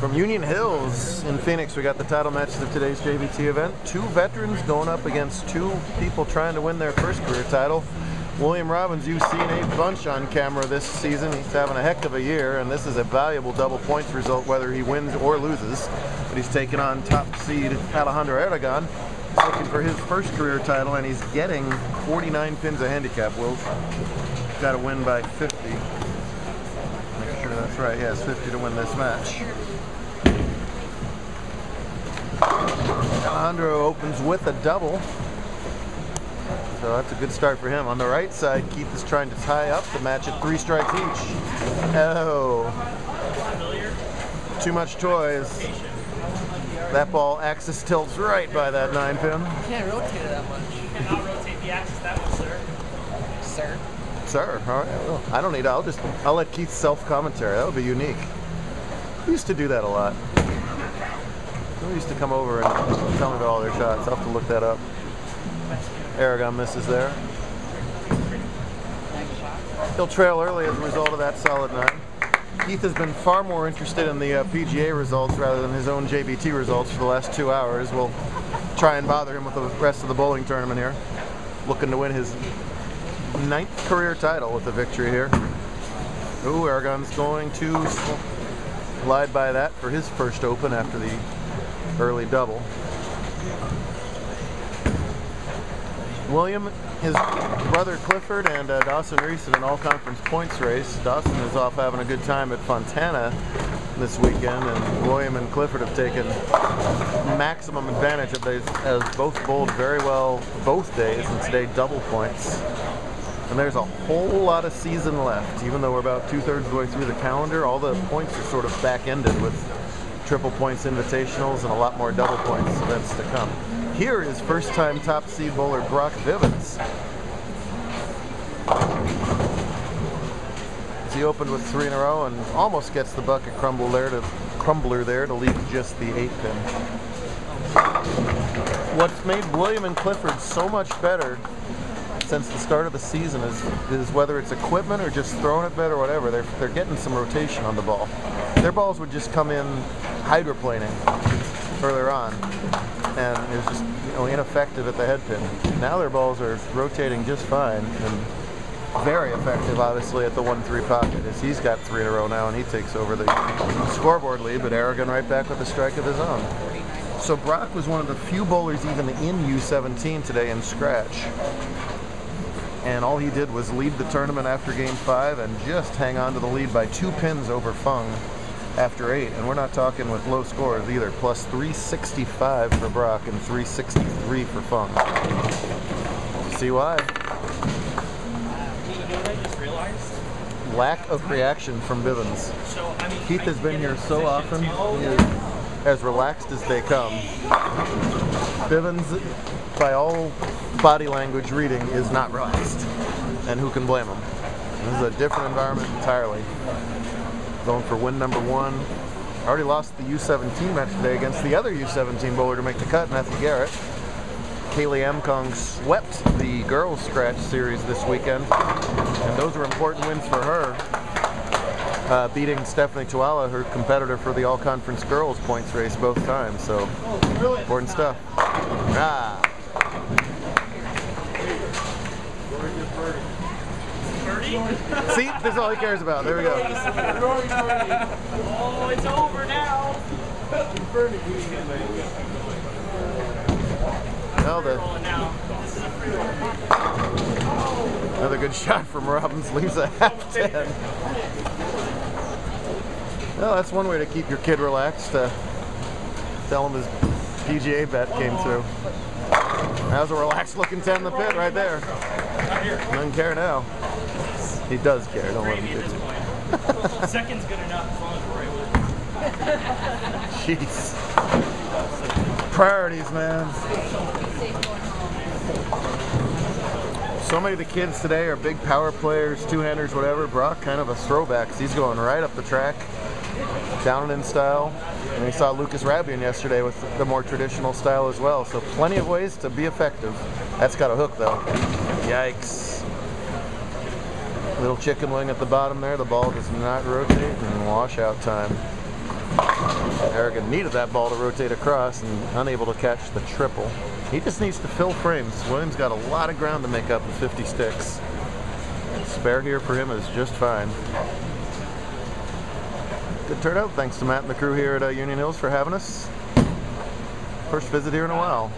From Union Hills in Phoenix, we got the title matches of today's JBT event. Two veterans going up against two people trying to win their first career title. William Robbins, you've seen a bunch on camera this season. He's having a heck of a year, and this is a valuable double points result whether he wins or loses. But he's taking on top seed Alejandro Aragon. He's looking for his first career title, and he's getting 49 pins of handicap, Wills. Got to win by 50. Make sure that's right. He has 50 to win this match. Alejandro opens with a double, so that's a good start for him. On the right side, Keith is trying to tie up the match at 3 strikes each. Oh, too much toys. That ball axis tilts right by that 9-pin. You can't rotate it that much. You cannot rotate the axis that much, sir. Sir? Sir, all right, well, I don't need it. I'll let Keith self-commentary. That would be unique. We used to do that a lot. They used to come over and tell me about all their shots. I'll have to look that up. Aragon misses there. He'll trail early as a result of that solid 9. Keith has been far more interested in the PGA results rather than his own JBT results for the last 2 hours. We'll try and bother him with the rest of the bowling tournament here. Looking to win his 9th career title with a victory here. Ooh, Aragon's going to slide by that for his first open after the early double. William, his brother Clifford, and Dawson Reese in an all-conference points race. Dawson is off having a good time at Fontana this weekend, and William and Clifford have taken maximum advantage of these, as both bowled very well both days, and today double points. And there's a whole lot of season left. Even though we're about 2/3 of the way through the calendar, all the points are sort of back-ended with triple points invitationals and a lot more double points events to come. Here is first-time top seed bowler Brock Vivens. He opened with 3 in a row and almost gets the bucket crumbler there to leave just the 8-pin. What's made William and Clifford so much better since the start of the season is whether it's equipment or just throwing it better or whatever, they're getting some rotation on the ball. Their balls would just come in hydroplaning further on, and it was just ineffective at the head pin. Now their balls are rotating just fine and very effective, obviously, at the 1-3 pocket, as he's got 3 in a row now and he takes over the scoreboard lead, but Aragon right back with a strike of his own. So Brock was one of the few bowlers even in U17 today in scratch. And all he did was lead the tournament after game 5 and just hang on to the lead by 2 pins over Fung after 8. And we're not talking with low scores either. Plus 365 for Brock and 363 for Fung. See why? You know what I just realized? Lack of reaction from Vivens. So, I mean, Keith has been here so often. He is as relaxed as they come. Vivens, by all body language reading, is not relaxed. And who can blame him? This is a different environment entirely. Going for win number 1. Already lost the U17 match today against the other U17 bowler to make the cut, Matthew Garrett. Kaylee Amkong swept the girls' scratch series this weekend, and those were important wins for her. Beating Stephanie Tuala, her competitor for the all-conference girls points race both times, so important stuff. Ah. See, this is all he cares about. There we go. Oh, it's over now. Well, another good shot from Robbins leaves a half 10. Well, that's one way to keep your kid relaxed. Tell him his PGA bet came through. That was a relaxed looking 10 in the pit right there. Doesn't care now. He does care, don't let him get you. Second's good enough as long as we're able to. Jeez. Priorities, man. So many of the kids today are big power players, two-handers, whatever. Brock, kind of a throwback. He's going right up the track, down and in style. And we saw Lucas Rabian yesterday with the more traditional style as well. So plenty of ways to be effective. That's got a hook, though. Yikes. Little chicken wing at the bottom there. The ball does not rotate, and washout time. Aragon needed that ball to rotate across and unable to catch the triple. He just needs to fill frames. Williams got a lot of ground to make up with 50 sticks. Spare here for him is just fine. Good turnout. Thanks to Matt and the crew here at Union Hills for having us. First visit here in a while.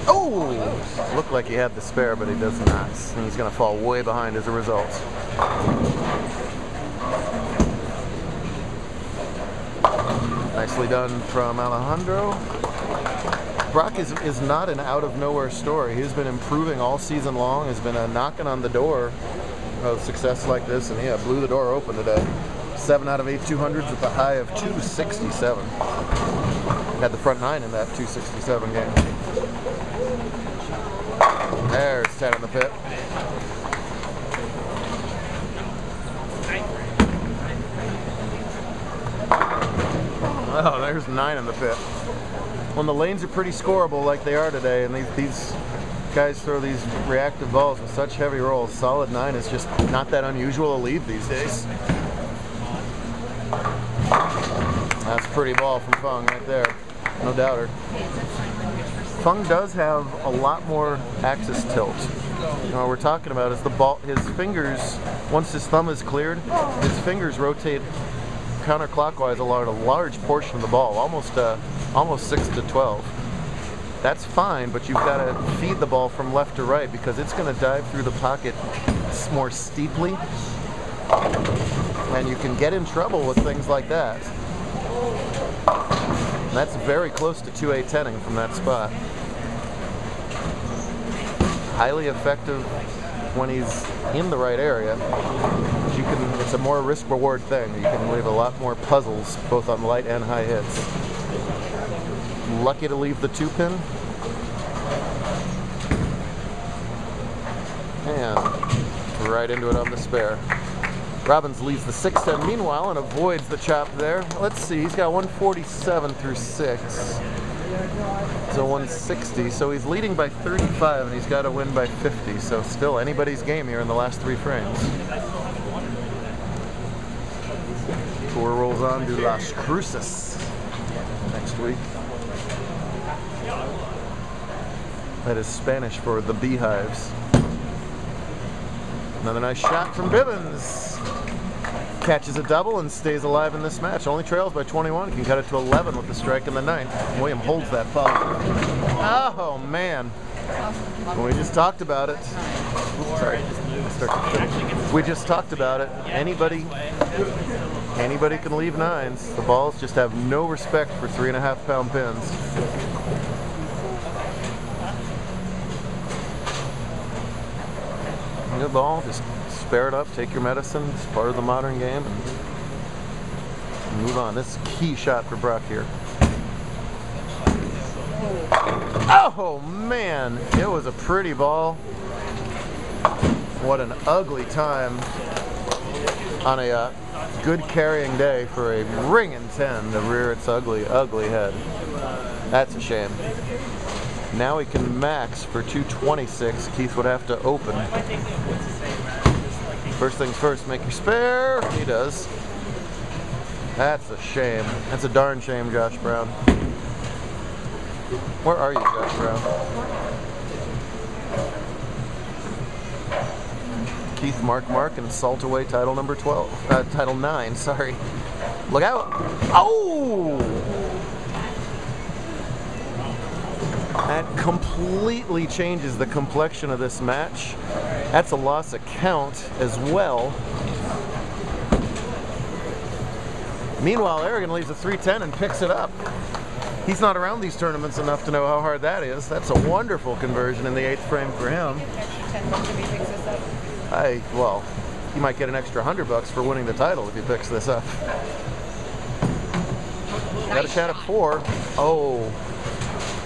Oh! Looked like he had the spare, but he does not. And he's going to fall way behind as a result. Nicely done from Alejandro. Brock is not an out-of-nowhere story. He's been improving all season long, has been knocking on the door of success like this, and yeah, blew the door open today. 7 out of 8 200s with a high of 267. Had the front 9 in that 267 game. There's 10 in the pit. Oh, there's 9 in the pit. When the lanes are pretty scoreable like they are today, and these guys throw these reactive balls with such heavy rolls, solid 9 is just not that unusual to leave these days. That's a pretty ball from Fung right there, no doubter. Fung does have a lot more axis tilt. You know, what we're talking about is the ball, his fingers, once his thumb is cleared, his fingers rotate counterclockwise along a large portion of the ball, almost 6 to 12. That's fine, but you've got to feed the ball from left to right because it's going to dive through the pocket more steeply, and you can get in trouble with things like that. And that's very close to 2A10ing from that spot. Highly effective when he's in the right area. It's a more risk-reward thing. You can leave a lot more puzzles, both on light and high hits. Lucky to leave the 2-pin. And right into it on the spare. Robbins leaves the 6-10 meanwhile and avoids the chop there. Let's see, he's got 147 through 6. So 160, so he's leading by 35 and he's got to win by 50. So still anybody's game here in the last 3 frames. Tour rolls on to Las Cruces next week. That is Spanish for the beehives. Another nice shot from Bivens. Catches a double and stays alive in this match. Only trails by 21. Can cut it to 11 with the strike in the 9th. William holds that foul. Oh, man. We just talked about it. Oops, sorry. We just talked about it. Anybody can leave 9s. The balls just have no respect for 3.5-pound pins. Good ball. Just spare it up, take your medicine. It's part of the modern game. And move on. This is a key shot for Brock here. Oh, man. It was a pretty ball. What an ugly time on a good carrying day for a ringing 10 to rear its ugly, ugly head. That's a shame. Now he can max for 226. Keith would have to open. First things first, make your spare. He does. That's a shame. That's a darn shame, Josh Brown. Where are you, Josh Brown? Keith Mark and salt away title number 12. Title 9, sorry. Look out. Oh! That completely changes the complexion of this match. That's a loss of count as well. Meanwhile, Aragon leaves a 310 and picks it up. He's not around these tournaments enough to know how hard that is. That's a wonderful conversion in the 8th frame for him. Well, he might get an extra $100 for winning the title if he picks this up. Got a shot at 4. Oh.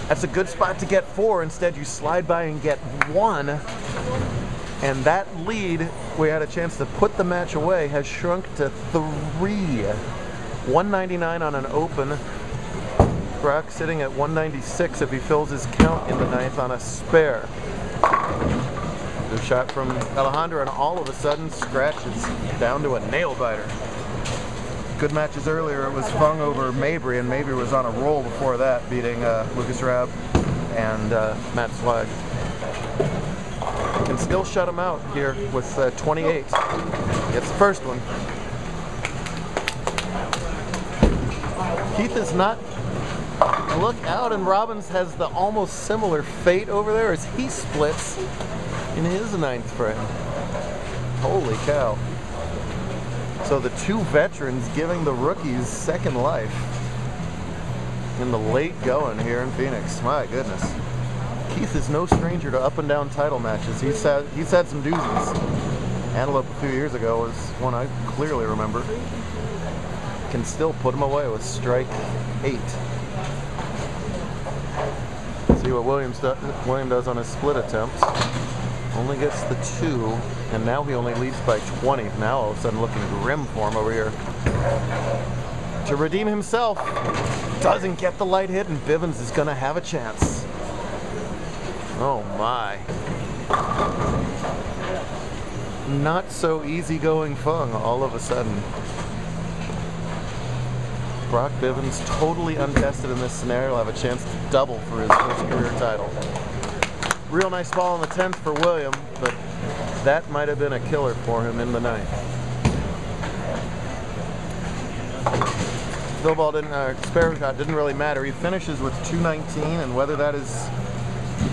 That's a good spot to get 4. Instead, you slide by and get 1. And that lead, we had a chance to put the match away, has shrunk to 3. 199 on an open. Brock sitting at 196 if he fills his count in the 9th on a spare. Good shot from Alejandro, and all of a sudden, scratches down to a nail biter. good matches earlier. It was Fung over Mabry, and Mabry was on a roll before that, beating Lucas Raab and Matt Swag. Can still shut him out here with 28. Gets the first one. Keith is not. Look out, and Robbins has the almost similar fate over there as he splits in his 9th frame. Holy cow. So the two veterans giving the rookies second life in the late going here in Phoenix. My goodness. Keith is no stranger to up and down title matches. He's had some doozies. Antelope a few years ago was one I clearly remember. Can still put him away with strike 8. See what William does on his split attempts. Only gets the 2, and now he only leads by 20. Now all of a sudden looking grim for him over here. To redeem himself, doesn't get the light hit, and Bivens is going to have a chance. Oh my. Not so easygoing Fung all of a sudden. Brock Bivens, totally untested in this scenario, will have a chance to double for his first career title. Real nice ball in the 10th for William, but that might have been a killer for him in the 9th. Still ball didn't, spare shot didn't really matter. He finishes with 219, and whether that is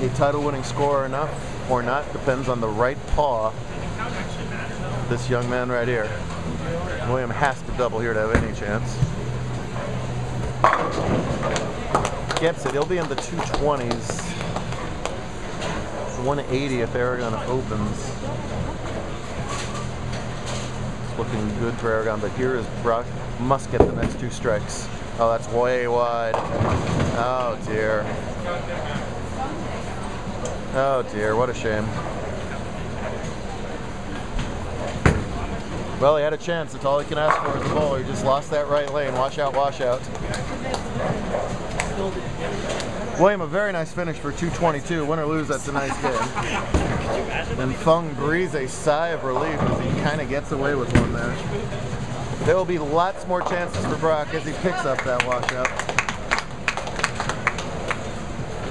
a title-winning score enough or not depends on the right paw. This young man right here. William has to double here to have any chance. Gets it. He'll be in the 220s. 180 if Aragon opens. It's looking good for Aragon, but here is Brock. Must get the next 2 strikes. Oh, that's way wide. Oh dear. Oh dear, what a shame. Well, he had a chance. That's all he can ask for as a bowler. He just lost that right lane. Wash out, wash out. William, a very nice finish for 222. Win or lose, that's a nice game. And Fung breathes a sigh of relief as he kind of gets away with one there. There will be lots more chances for Brock as he picks up that washout.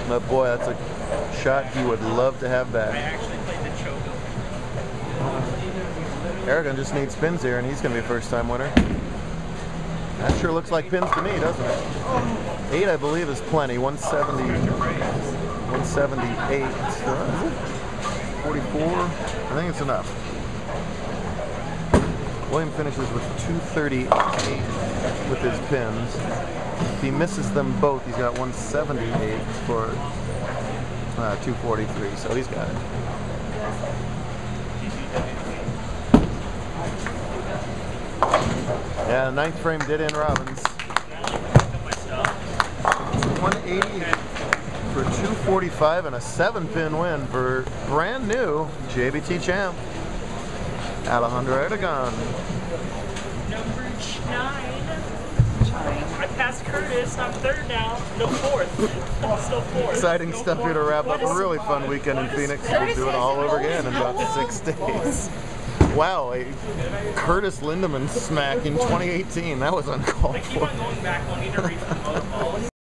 But boy, that's a shot he would love to have back. Aragon just needs pins here, and he's going to be a first-time winner. That sure looks like pins to me, doesn't it? 8, I believe, is plenty. 170, 178. Is it? 44. I think it's enough. William finishes with 238 with his pins. If he misses them both, he's got 178 for 243. So he's got it. Yeah, 9th frame did in Robbins. 180 for 245 and a 7-pin win for brand new JBT champ, Alejandro Aragon. Number 9. I passed Curtis. I'm 3rd now. No 4th. Still 4th. Exciting stuff here to wrap up a really fun weekend in Phoenix. We'll do it all over again in about 6 days. Wow, a Curtis Lindemann smack in 2018. That was uncalled for.